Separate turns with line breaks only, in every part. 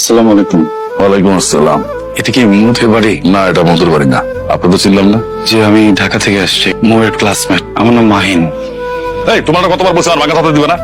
আসসালামু আলাইকুম।
ওয়ালাইকুম আসসালাম।
এটা কি মধুর বাড়ি?
না, এটা মধুর বাড়ি না। আপনি তো চিনলাম না।
যে আমি ঢাকা থেকে আসছি, মোয়ের ক্লাসমেট। আমার নাম মাহিন।
এই, তোমার কতবার বলছে আর বাঁকা থাকতে দিবে না?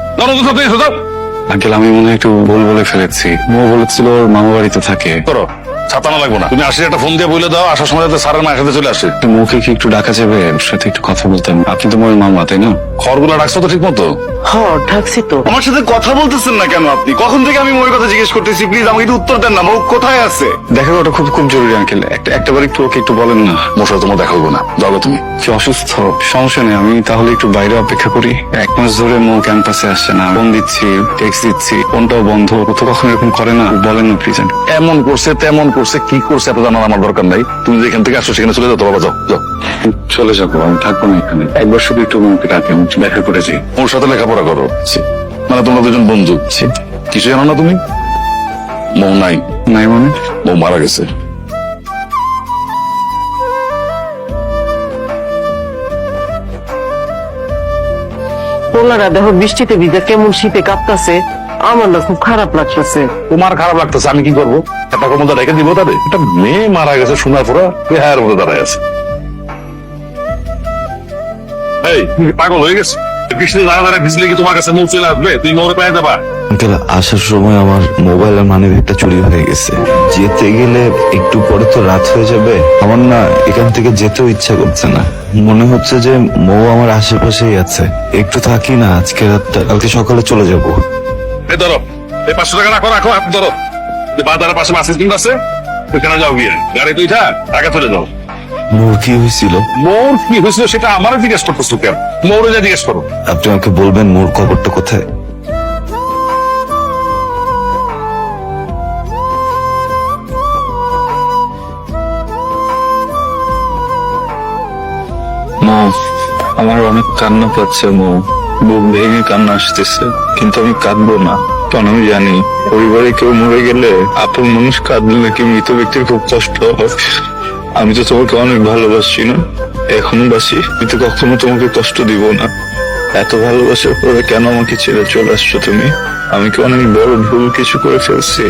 আঙ্কেল, আমি মনে হয় একটু ভুল বলে ফেলেছি। মো বলেছিল ওর মামা বাড়িতে থাকে।
করো, ছাতা না লাগবো না। তুমি আসলে একটা ফোন দিয়ে বলে দাও, আসার সময় যাতে স্যারের মায়ের সাথে চলে আসে।
মুখে কি একটু ডাকা যাবে? ওর সাথে একটু কথা বলতাম। আপনি তো মোয়ের মামা, তাই না?
খড়গুলো রাখছো তো ঠিক মতো?
হ্যাঁ ডাকছি তো।
আমার সাথে কথা বলতেছেন না কেন আপনি? কখন থেকে আমি ওই কথা জিজ্ঞেস করতেছি, প্লিজ আমাকে একটু উত্তর দেন না। ও কোথায় আছে?
দেখা করাটা খুব খুব জরুরি আঙ্কেল। একটাবার একটু ওকে একটু বলেন না।
মোর তোমার দেখা হইব না, যাও তুমি।
কি অসুস্থ? সমস্যা নেই, আমি তাহলে একটু বাইরে অপেক্ষা করি। 1 মাস ধরে মো ক্যাম্পাসে আসছে না। ফোন দিচ্ছি, টেক্সট দিচ্ছি, ফোনটাও বন্ধ। ও তো কখনো এরকম করে না। বলেন না প্লিজ।
এমন করছে তেমন করছে, কি করছে এত জানার আমার দরকার নাই। তুমি যেখান থেকে আসছো সেখানে চলে যাও তো বাবা, যাও যাও।
চলে যাবো, আমি থাকবো না এখানে। একবার শুধু একটু মুখে ডাকে, দেখা করে যাই।
ওর সাথে লেখাপড়া করো, মানে তোমরা দুজন বন্ধু। কিছু জানো না তুমি? মৌ নাই।
নাই মানে?
মৌ মারা গেছে।
পোলারা দেখো বৃষ্টিতে ভিজে কেমন শীতে কাঁপতাছে। আমার না খুব খারাপ লাগতেছে।
তোমার খারাপ লাগতেছে, আমি কি করবো? একটা মধ্যে রেখে দিব তাদের? একটা মেয়ে মারা গেছে শোনার পরে বেহায়ের মধ্যে দাঁড়ায় আছে। এই, তুমি কি পাগল হয়ে গেছে? বৃষ্টিতে দাঁড়া দাঁড়া ভিজলে কি তোমার কাছে মৌ চলে আসবে? তুমি মৌরে পেয়ে যাবা।
আঙ্কেল, আসার সময় আমার মোবাইল আর মানিব্যাগটা চুরি হয়ে গেছে। যেতে গেলে একটু পরে তো রাত হয়ে যাবে। আমার না এখান থেকে যেতেও ইচ্ছা করছে না। মনে হচ্ছে যে মৌ আমার আশেপাশেই আছে। একটু থাকি না আজকে রাতটা, কালকে সকালে চলে যাব।
এই ধরো, এই 500 টাকা রাখো রাখো, আপনি ধরো। বাজারের পাশে মাছ কিনতে আছে, ওইখানে যাও গিয়ে গাড়ি তুই টাকা চলে যাও।
মৌর কি হয়েছিল?
মোর কি হয়েছিল সেটা আমারও জিজ্ঞেস করতেছো কেন? মৌরে যা জিজ্ঞেস করো।
আপনি আমাকে বলবেন মোর খবরটা কোথায়?
মো, আমার অনেক কান্না পাচ্ছে মো। বুক ভেঙে কান্না আসতেছে, কিন্তু আমি কাঁদবো না। কারণ আমি জানি পরিবারে কেউ মরে গেলে আপন মানুষ কাঁদলে নাকি মৃত ব্যক্তির খুব কষ্ট হয়। আমি তো তোমাকে অনেক ভালোবাসি না, এখনো বাসি, কিন্তু কখনো তোমাকে কষ্ট দিব না। এত ভালোবাসার পরে কেন আমাকে ছেড়ে চলে আসছো তুমি? আমি কি অনেক বড় ভুল কিছু করে ফেলছি?